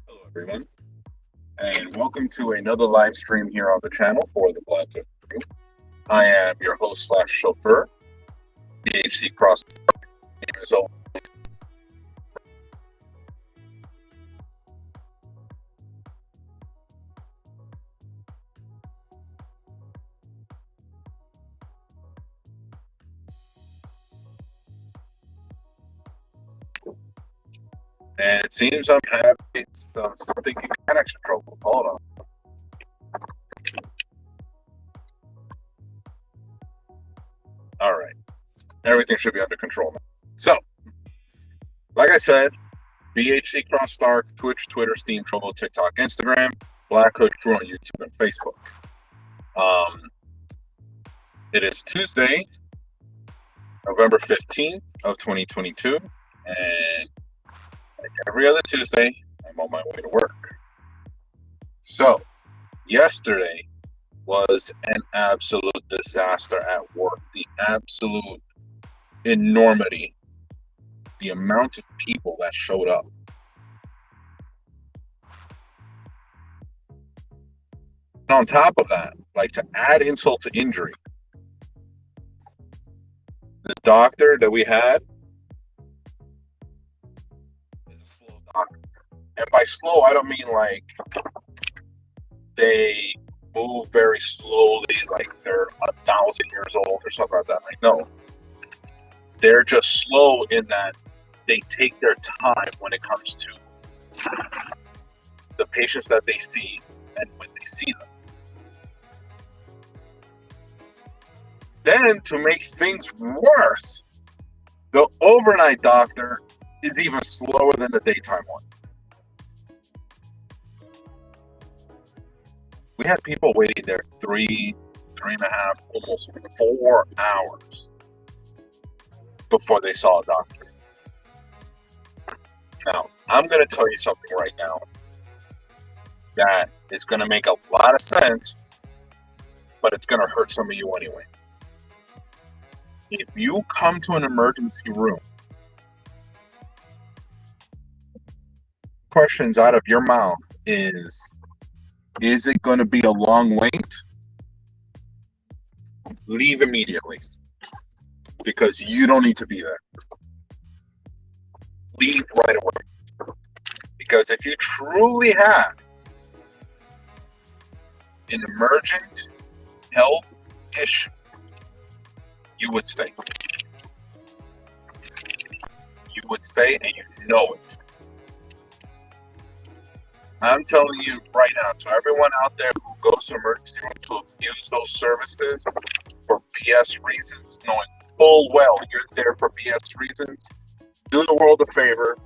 Hello, everyone, and welcome to another live stream here on the channel for the Black Hood Crew. I am your host slash chauffeur, BHCxDark. So, and it seems I'm having some stinky connection trouble. Hold on. All right, everything should be under control now. So, like I said, BHCxDark, Twitch, Twitter, Steam, Trovo, TikTok, Instagram, Black Hood Crew on YouTube and Facebook. It is Tuesday, November 15th of 2022, and like every other Tuesday, I'm on my way to work. So, yesterday was an absolute disaster at work. The absolute enormity, the amount of people that showed up. And on top of that, like to add insult to injury, the doctor that we had is a slow doctor. And by slow, I don't mean like they move very slowly, like they're 1,000 years old or something like that. Like, no, they're just slow in that they take their time when it comes to the patients that they see and when they see them. Then, to make things worse, the overnight doctor is even slower than the daytime one. We had people waiting there 3.5, almost 4 hours before they saw a doctor. Now, I'm going to tell you something right now that is going to make a lot of sense, but it's going to hurt some of you anyway. If you come to an emergency room, questions out of your mouth is it going to be a long wait? Leave immediately, because you don't need to be there. Leave right away. Because if you truly have an emergent health issue, you would stay. You would stay, and you know it. I'm telling you right now, to everyone out there who goes to emergency room to abuse those services for BS reasons, knowing full well you're there for BS reasons, do the world a favor,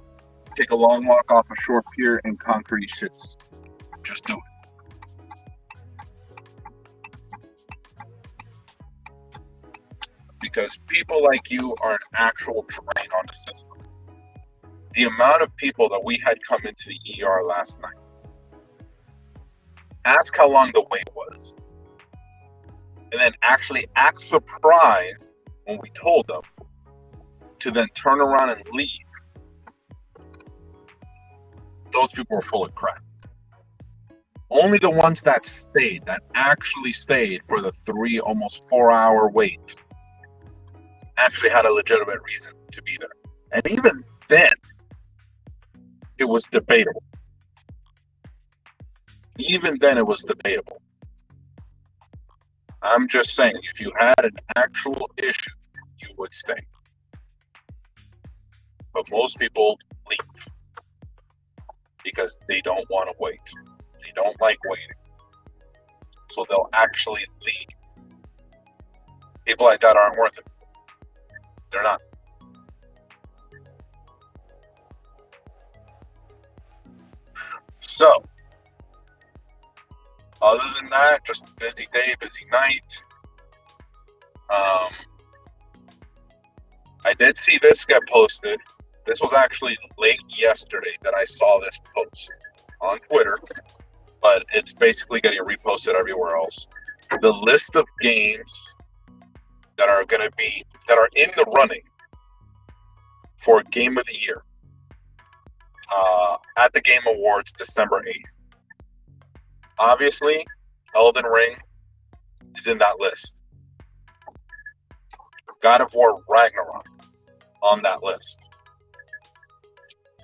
take a long walk off a short pier and concrete shits. Just do it. Because people like you are an actual drain on the system. The amount of people that we had come into the ER last night. Ask how long the wait was. And then actually act surprised when we told them to then turn around and leave. Those people were full of crap. Only the ones that stayed, that actually stayed for the almost 4 hour wait, actually had a legitimate reason to be there. And even then, it was debatable. Even then, it was debatable. I'm just saying, if you had an actual issue, you would stay. But most people leave because they don't want to wait. They don't like waiting. So they'll actually leave. People like that aren't worth it. They're not. So, other than that, just a busy day, busy night. I did see this get posted. This was actually late yesterday that I saw this post on Twitter, but it's basically getting reposted everywhere else. The list of games that are in the running for Game of the Year at the Game Awards, December 8th. Obviously, Elden Ring is in that list. God of War Ragnarok on that list.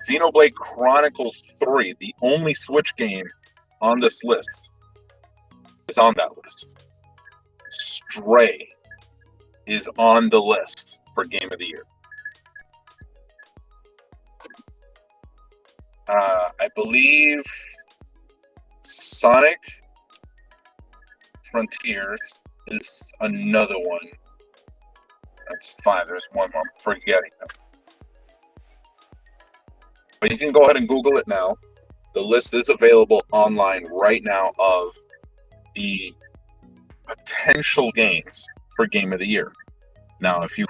Xenoblade Chronicles 3, the only Switch game on this list, is on that list. Stray is on the list for Game of the Year. I believe Sonic Frontiers is another one. That's 5. There's one more. I'm forgetting them. But you can go ahead and Google it now. The list is available online right now of the potential games for Game of the Year. Now, if you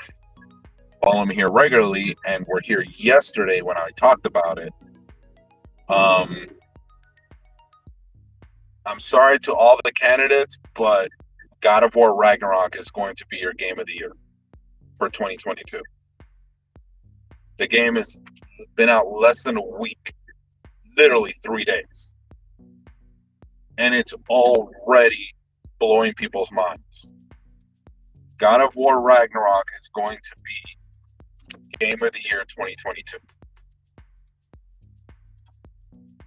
follow me here regularly and were here yesterday when I talked about it, I'm sorry to all the candidates, but God of War Ragnarok is going to be your Game of the Year for 2022. The game has been out less than a week, literally 3 days. And it's already blowing people's minds. God of War Ragnarok is going to be Game of the Year 2022.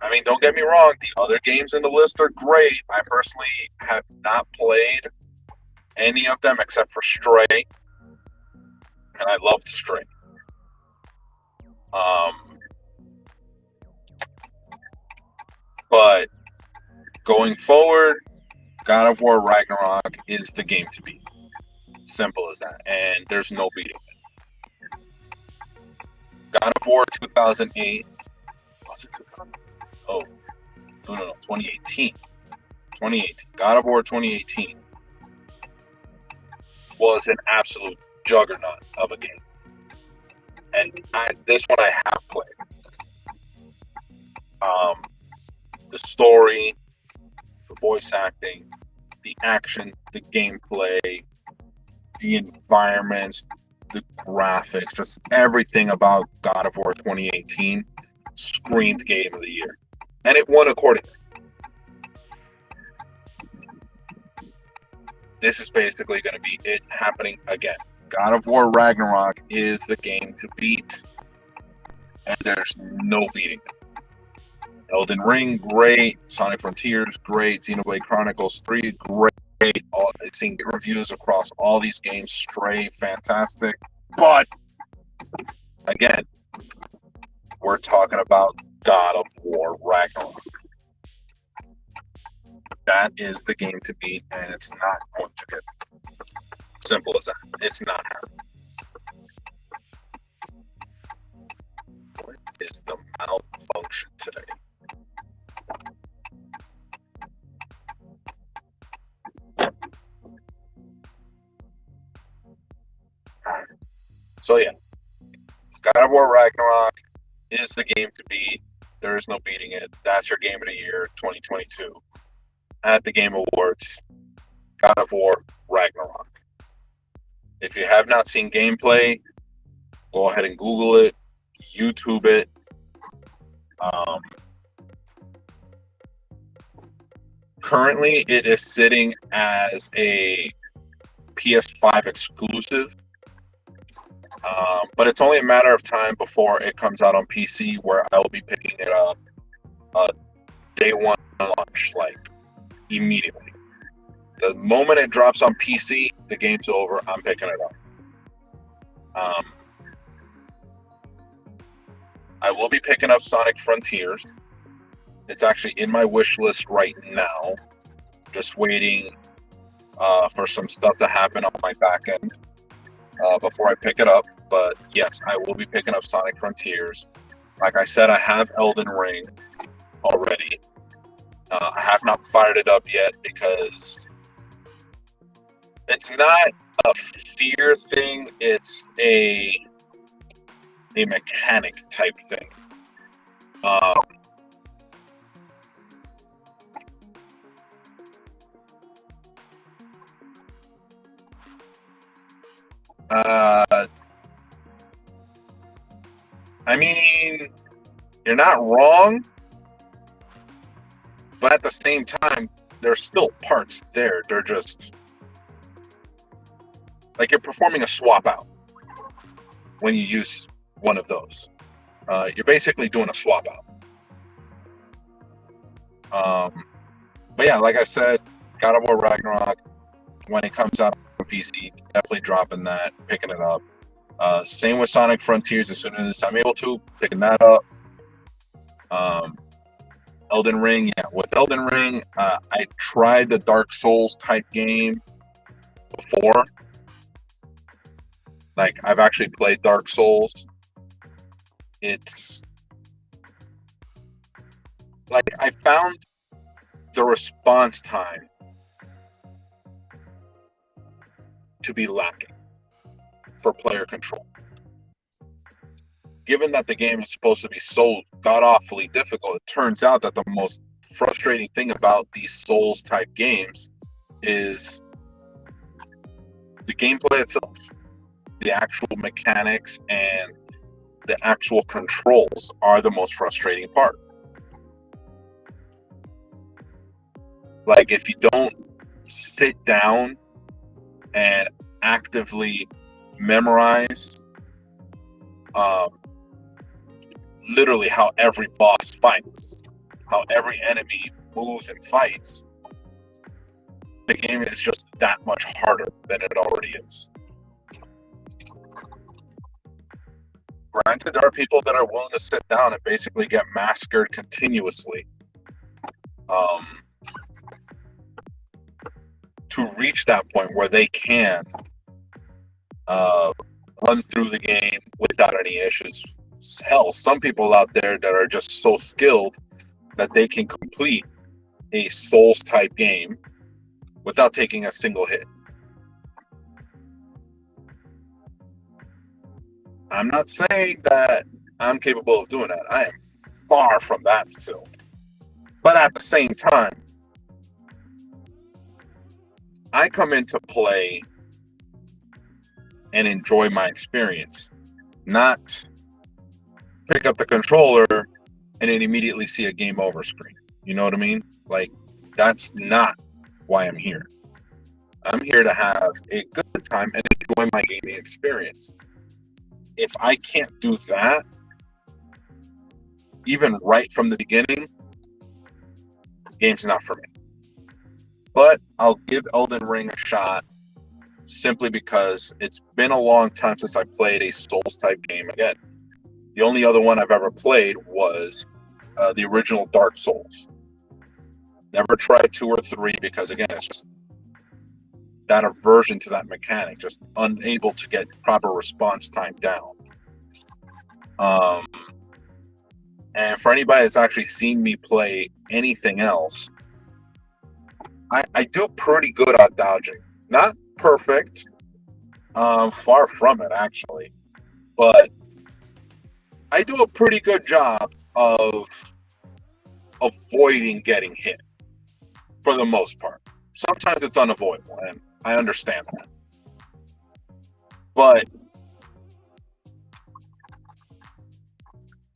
I mean, don't get me wrong, the other games in the list are great. I personally have not played any of them except for Stray, and I loved Stray. But going forward, God of War Ragnarok is the game to beat. Simple as that, and there's no beating it. God of War 2008. Was it 2000? Oh, no, 2018. 2018. God of War 2018 was an absolute juggernaut of a game. And this one I have played. The story, the voice acting, the action, the gameplay, the environments, the graphics, just everything about God of War 2018 screamed Game of the Year. And it won accordingly. This is basically going to be it happening again. God of War Ragnarok is the game to beat, and there's no beating it. Elden Ring, great. Sonic Frontiers, great. Xenoblade Chronicles 3, great. I've seen reviews across all these games. Stray, fantastic. But, again, we're talking about God of War Ragnarok. That is the game to beat, and it's not going to get simple as that. It's not hard. What is the malfunction today? So yeah, God of War Ragnarok is the game to beat. There is no beating it. That's your Game of the Year 2022 at the Game Awards. God of War Ragnarok. If you have not seen gameplay, go ahead and Google it, YouTube it. Currently, it is sitting as a PS5 exclusive. But it's only a matter of time before it comes out on PC, where I will be picking it up day one launch, like immediately. The moment it drops on PC, the game's over. I'm picking it up. I will be picking up Sonic Frontiers. It's actually in my wish list right now. Just waiting for some stuff to happen on my back end before I pick it up. But yes, I will be picking up Sonic Frontiers. Like I said, I have Elden Ring already. I have not fired it up yet because it's not a fear thing. It's a mechanic type thing. I mean, You're not wrong, but at the same time, there's still parts there. They're just like you're performing a swap out when you use one of those. You're basically doing a swap out. But yeah, like I said, God of War Ragnarok, when it comes out on PC, definitely dropping that, picking it up. Same with Sonic Frontiers. As soon as I'm able to, picking that up. Elden Ring, yeah. With Elden Ring, I tried the Dark Souls type game before. Like, I've actually played Dark Souls. It's like I found the response time to be lacking for player control. Given that the game is supposed to be so god-awfully difficult, it turns out that the most frustrating thing about these Souls-type games is the gameplay itself. The actual mechanics and the actual controls are the most frustrating part. Like, if you don't sit down and actively memorize literally how every boss fights, how every enemy moves and fights, the game is just that much harder than it already is. Granted, there are people that are willing to sit down and basically get massacred continuously to reach that point where they can run through the game without any issues. Hell, some people out there that are just so skilled that they can complete a Souls type game without taking a single hit. I'm not saying that I'm capable of doing that. I am far from that still. But at the same time, I come into play and enjoy my experience, not pick up the controller and then immediately see a game over screen. You know what I mean? Like, that's not why I'm here. I'm here to have a good time and enjoy my gaming experience. If I can't do that, even right from the beginning, the game's not for me. But I'll give Elden Ring a shot simply because it's been a long time since I played a Souls-type game again. The only other one I've ever played was the original Dark Souls. Never tried 2 or 3 because, again, it's just that aversion to that mechanic, just unable to get proper response time down. And for anybody that's actually seen me play anything else, I do pretty good at dodging. Not perfect, far from it actually, but I do a pretty good job of avoiding getting hit for the most part. Sometimes it's unavoidable, and I understand that. But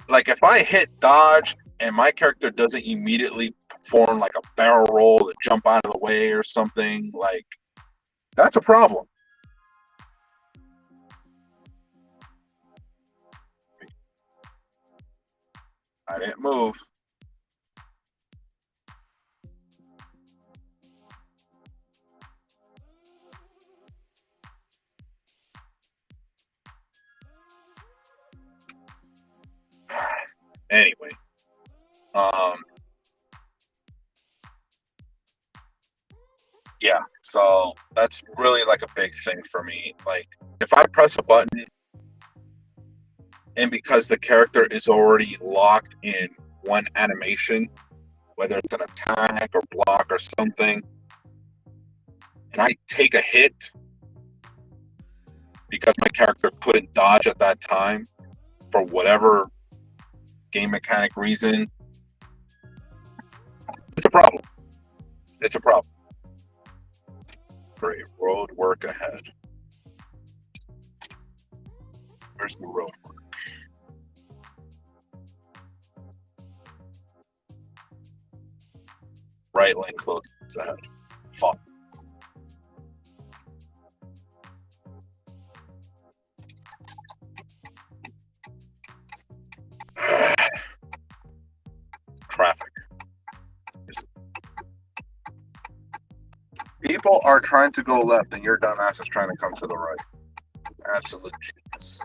like, if I hit dodge and my character doesn't immediately perform like a barrel roll to jump out of the way or something, like, that's a problem. I didn't move. Anyway, yeah, so that's really like a big thing for me. Like, if I press a button and because the character is already locked in one animation, whether it's an attack or block or something, and I take a hit because my character couldn't dodge at that time for whatever game mechanic reason, it's a problem. It's a problem. Great. Road work ahead. Where's the road work? right lane closes ahead. Fun. Traffic. People are trying to go left, and your dumbass is trying to come to the right. Absolute genius.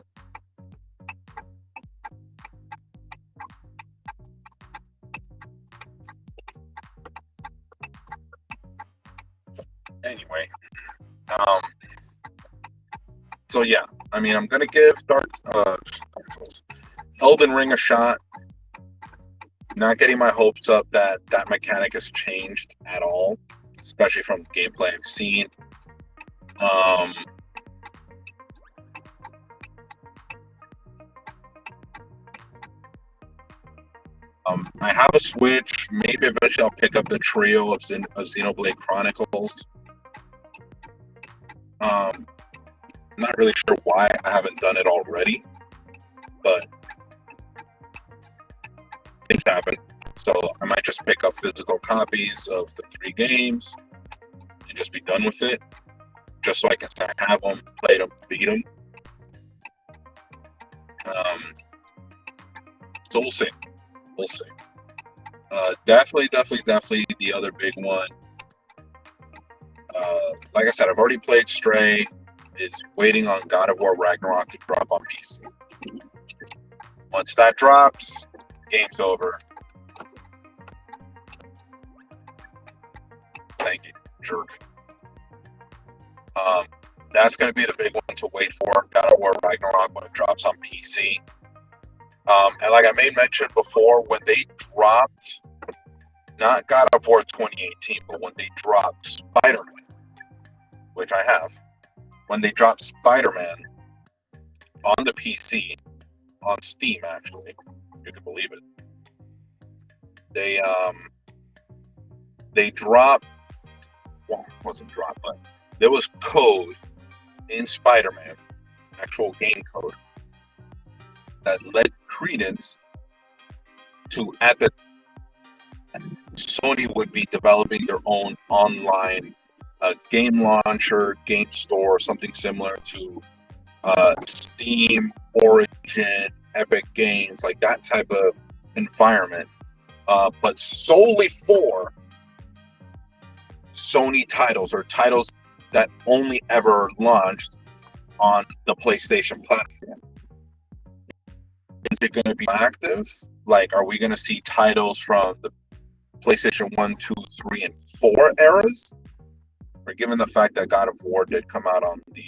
Anyway, so yeah, I mean, I'm gonna give Elden Ring a shot. Not getting my hopes up that that mechanic has changed at all, especially from the gameplay I've seen. I have a Switch. Maybe eventually I'll pick up the trio of Xenoblade Chronicles. I'm not really sure why I haven't done it already, but things happen. So I might just pick up physical copies of the 3 games and just be done with it, just so I can have them, play them, beat them. So we'll see. We'll see. Definitely the other big one. Like I said, I've already played Stray. Is waiting on God of War Ragnarok to drop on PC. Once that drops, game's over. Thank you, jerk. That's going to be the big one to wait for. God of War Ragnarok when it drops on PC. And like I made mention before, when they dropped, not God of War 2018, but when they dropped Spider-Man, which I have, when they dropped Spider-Man on the PC, on Steam actually, you can believe it, they dropped, well, it wasn't dropped, but there was code in Spider-Man, actual game code, that led credence to at the Sony would be developing their own online game launcher, game store, something similar to Steam, Origin, Epic Games, like that type of environment, but solely for Sony titles or titles that only ever launched on the PlayStation platform. Is it going to be active? Like, are we going to see titles from the PlayStation 1, 2, 3, and 4 eras? Or given the fact that God of War did come out on the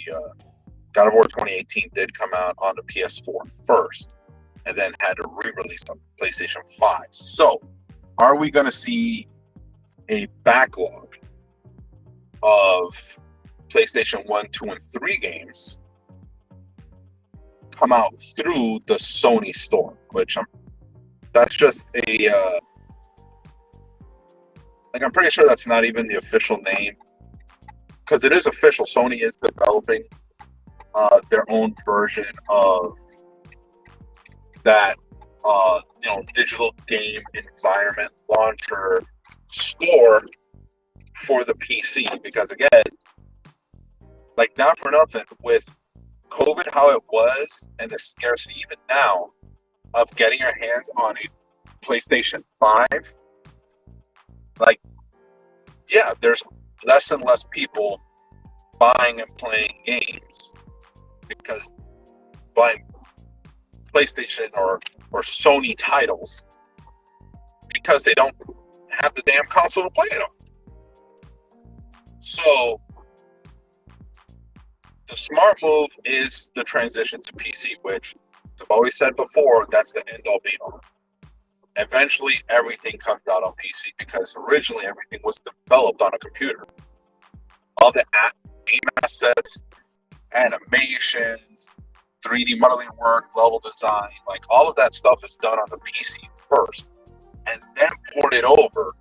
God of War 2018 did come out on the PS4 first, and then had a re-release on PlayStation 5. So, are we going to see a backlog of PlayStation 1, 2, and 3 games come out through the Sony store? Which that's just a I'm pretty sure that's not even the official name, because it is official. Sony is developing their own version of that digital game environment launcher store for the PC, because again, like, not for nothing, with COVID how it was and the scarcity even now of getting your hands on a PlayStation 5, like, yeah, there's less and less people buying and playing games because buying PlayStation or Sony titles because they don't have the damn console to play it on. So the smart move is the transition to PC, which I've always said before, that's the end all be all. Eventually everything comes out on PC, because originally everything was developed on a computer. All the game assets, animations, 3D modeling work, level design, like all of that stuff is done on the PC first, and then ported over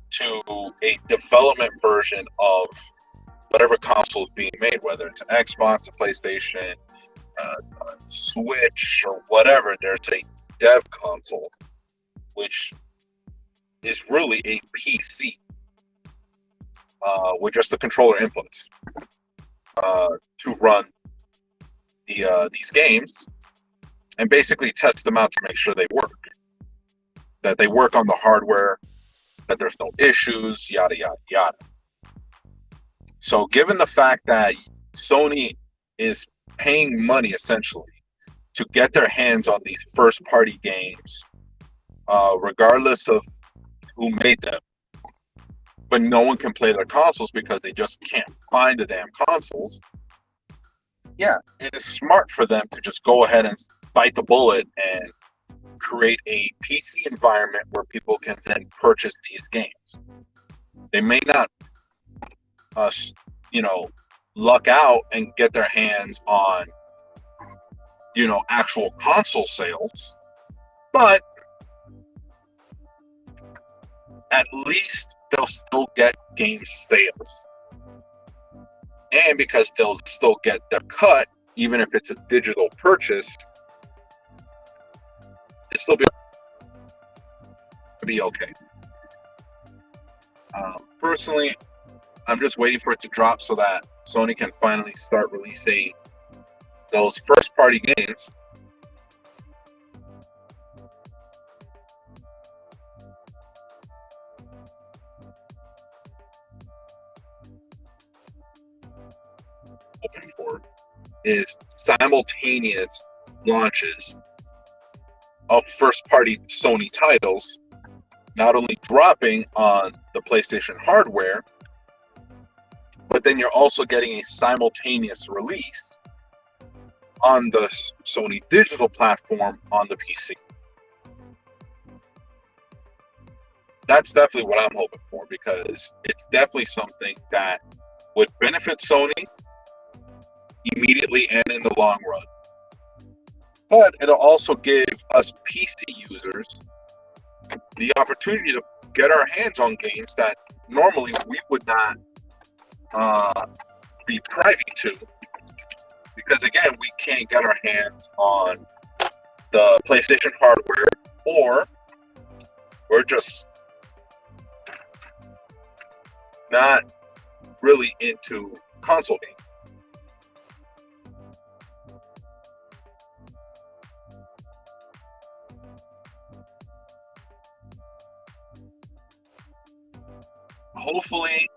to a development version of whatever console is being made, whether it's an Xbox, a PlayStation, a Switch, or whatever. There's a dev console, which is really a PC with just the controller inputs to run these games and basically test them out to make sure they work, that they work on the hardware, that there's no issues, yada, yada, yada. So given the fact that Sony is paying money essentially to get their hands on these first-party games, regardless of who made them, but no one can play their consoles because they just can't find the damn consoles, yeah, it is smart for them to just go ahead and bite the bullet and create a PC environment where people can then purchase these games. They may not, luck out and get their hands on, actual console sales, but at least they'll still get game sales. And because they'll still get their cut, even if it's a digital purchase, it'll still be okay. Personally, I'm just waiting for it to drop so that Sony can finally start releasing those first-party games. Hoping for is simultaneous launches of first-party Sony titles, not only dropping on the PlayStation hardware, but then you're also getting a simultaneous release on the Sony digital platform on the PC. That's definitely what I'm hoping for, because it's definitely something that would benefit Sony immediately and in the long run. But it'll also give us PC users the opportunity to get our hands on games that normally we would not be privy to, because again, we can't get our hands on the PlayStation hardware, or we're just not really into console games. Hopefully,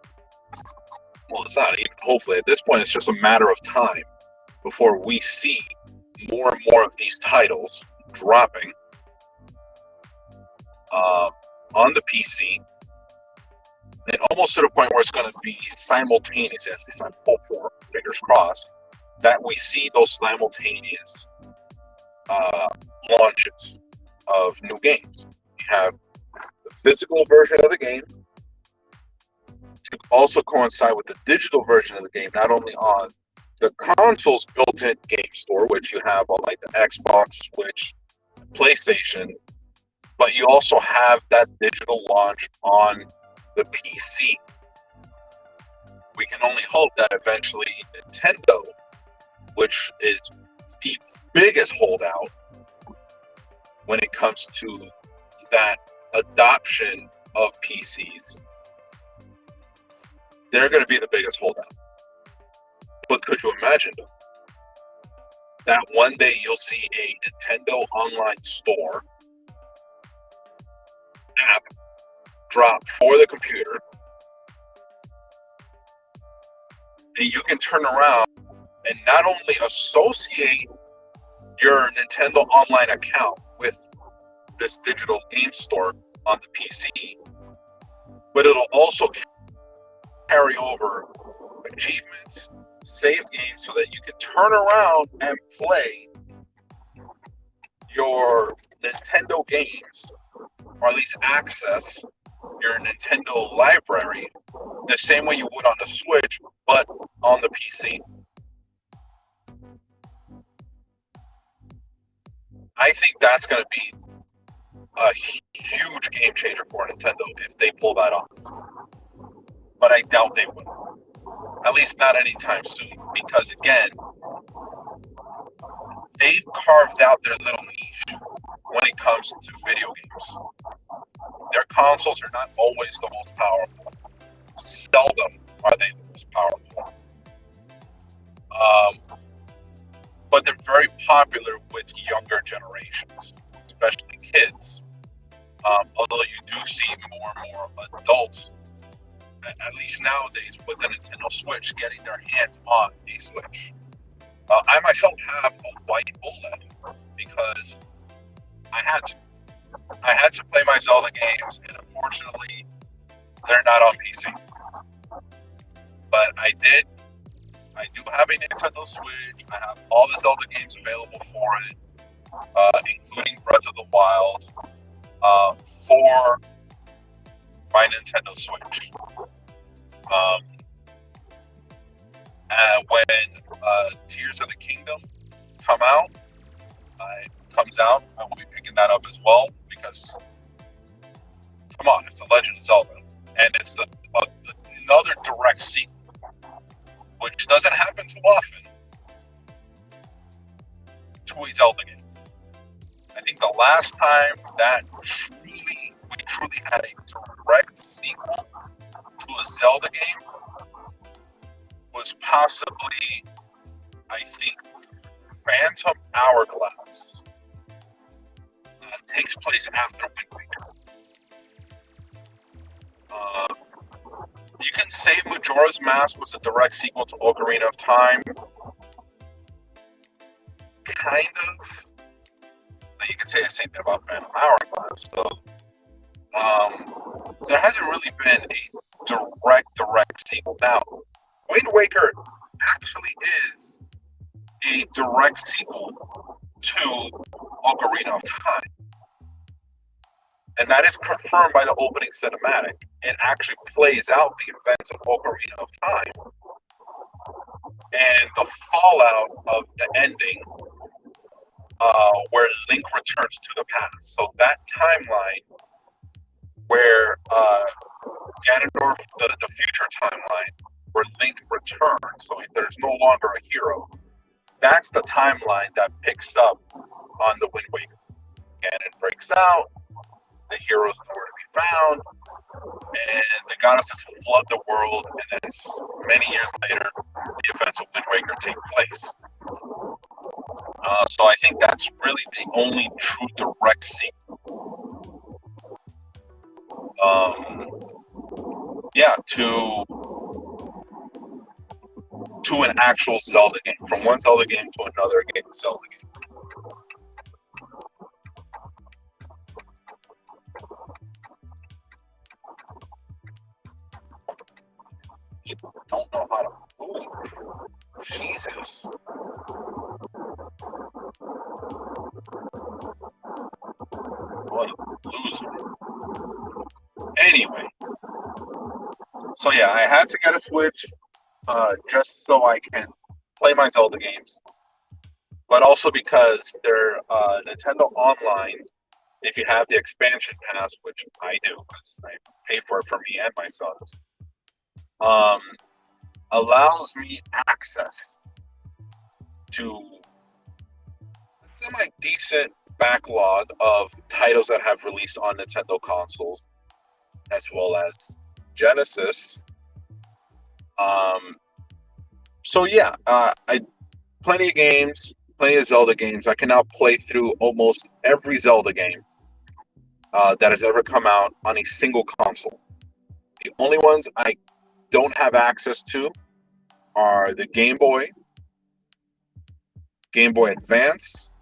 well, it's not even hopefully, at this point it's just a matter of time before we see more and more of these titles dropping on the PC, and almost to the point where it's going to be simultaneous, at least I'm hopeful, fingers crossed, that we see those simultaneous launches of new games. You have the physical version of the game to also coincide with the digital version of the game, not only on the console's built-in game store, which you have on like the Xbox, Switch, PlayStation, but you also have that digital launch on the PC. We can only hope that eventually Nintendo, which is the biggest holdout when it comes to that adoption of PCs, they're going to be the biggest holdout. But could you imagine that one day you'll see a Nintendo online store app drop for the computer, and you can turn around and not only associate your Nintendo online account with this digital game store on the PC, but it'll also carry over achievements, save games, so that you can turn around and play your Nintendo games, or at least access your Nintendo library the same way you would on the Switch, but on the PC. I think that's going to be a huge game changer for Nintendo if they pull that off. But I doubt they will. At least not anytime soon. Because again, they've carved out their little niche when it comes to video games. Their consoles are not always the most powerful. seldom are they the most powerful. But they're very popular with younger generations, especially kids. Although you do see more and more adults, at least nowadays, with the Nintendo Switch, getting their hands on a Switch. I myself have a white OLED because I had to. I had to play my Zelda games, and unfortunately, they're not on PC. But I do have a Nintendo Switch. I have all the Zelda games available for it, including Breath of the Wild, for my Nintendo Switch. And when Tears of the Kingdom comes out, I will be picking that up as well because, come on, it's The Legend of Zelda, and it's another direct sequel, which doesn't happen too often to a Zelda game. I think the last time that we truly had a direct sequel to a Zelda game was possibly, I think, Phantom Hourglass. Takes place after Wind Waker. You can say Majora's Mask was a direct sequel to Ocarina of Time. Kind of. But you can say the same thing about Phantom Hourglass. So, there hasn't really been a direct sequel. Now, Wind Waker actually is a direct sequel to Ocarina of Time. And that is confirmed by the opening cinematic. It actually plays out the events of Ocarina of Time. And the fallout of the ending, where Link returns to the past. So that timeline where Ganondorf, the future timeline, where Link returns, so there's no longer a hero, that's the timeline that picks up on the Wind Waker. Ganon breaks out, the heroes nowhere to be found, and the goddesses flood the world, and then many years later, the events of Wind Waker take place. So I think that's really the only true direct sequel. To an actual Zelda game, from one Zelda game to another Zelda game. People don't know how to move. Jesus. What a loser. Anyway. So yeah, I had to get a Switch just so I can play my Zelda games. But also because they're Nintendo Online, if you have the expansion pass, which I do, because I pay for it for me and my sons, allows me access to a semi-decent backlog of titles that have released on Nintendo consoles, as well as Genesis. So yeah, plenty of games, plenty of Zelda games. I can now play through almost every Zelda game that has ever come out on a single console. The only ones I don't have access to are the Game Boy Advance,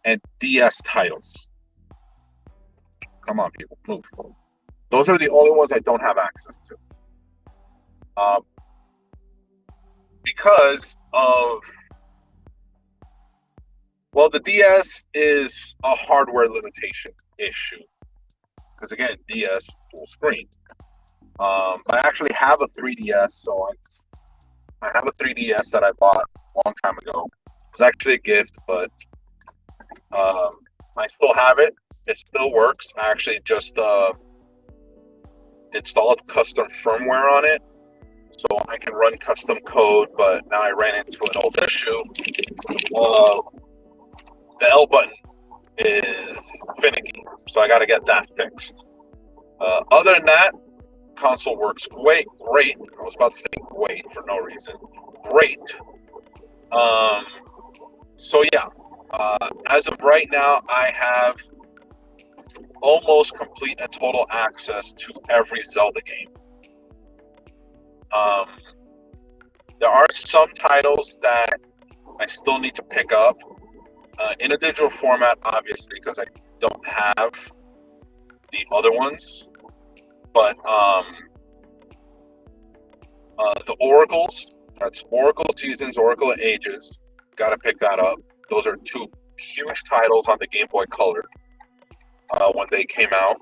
and DS titles. Come on, people, move. Those are the only ones I don't have access to. Because of, well, the DS is a hardware limitation issue. Because again, DS full screen. I actually have a 3DS, so I have a 3DS that I bought a long time ago. It was actually a gift, but I still have it. It still works. I actually just installed custom firmware on it, so I can run custom code. But now I ran into an old issue. The L button is finicky, so I got to get that fixed. Other than that, console works great. I was about to say great for no reason. Great. So yeah, as of right now, I have almost complete and total access to every Zelda game. There are some titles that I still need to pick up in a digital format, obviously, because I don't have the other ones. But the Oracles, that's Oracle Seasons, Oracle of Ages, gotta pick that up. Those are two huge titles on the Game Boy Color when they came out.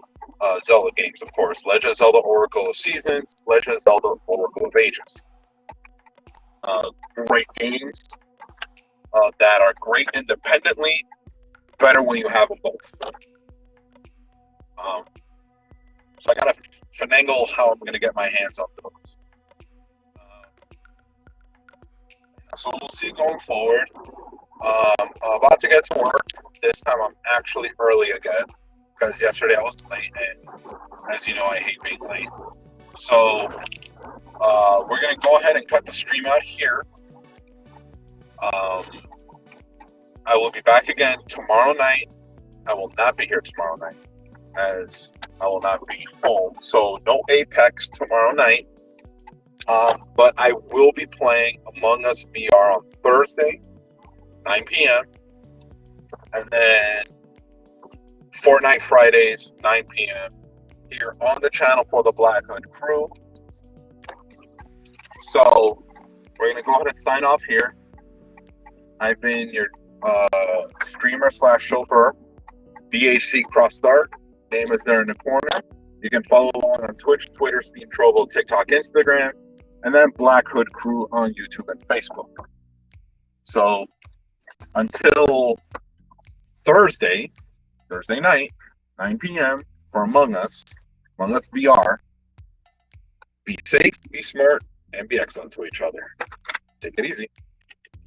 Zelda games, of course. Legend of Zelda Oracle of Seasons, Legend of Zelda Oracle of Ages. Great games that are great independently, better when you have them both. So I gotta finagle how I'm gonna get my hands on those. So we'll see going forward. I'm about to get to work. This time I'm actually early again because yesterday I was late, and as you know, I hate being late. So we're gonna go ahead and cut the stream out here. I will be back again tomorrow night. I will not be here tomorrow night as I will not be home. So no Apex tomorrow night. But I will be playing Among Us VR on Thursday, 9 p.m. And then Fortnite Fridays, 9 p.m. here on the channel for the Black Hood crew. So we're going to go ahead and sign off here. I've been your streamer / chauffeur, BHCxDark. Name is there in the corner. You can follow along on Twitch, Twitter, Steam, Trovo, TikTok, Instagram, and then Black Hood Crew on YouTube and Facebook. So until Thursday night, 9 p.m. for Among Us VR, be safe, be smart, and be excellent to each other. Take it easy.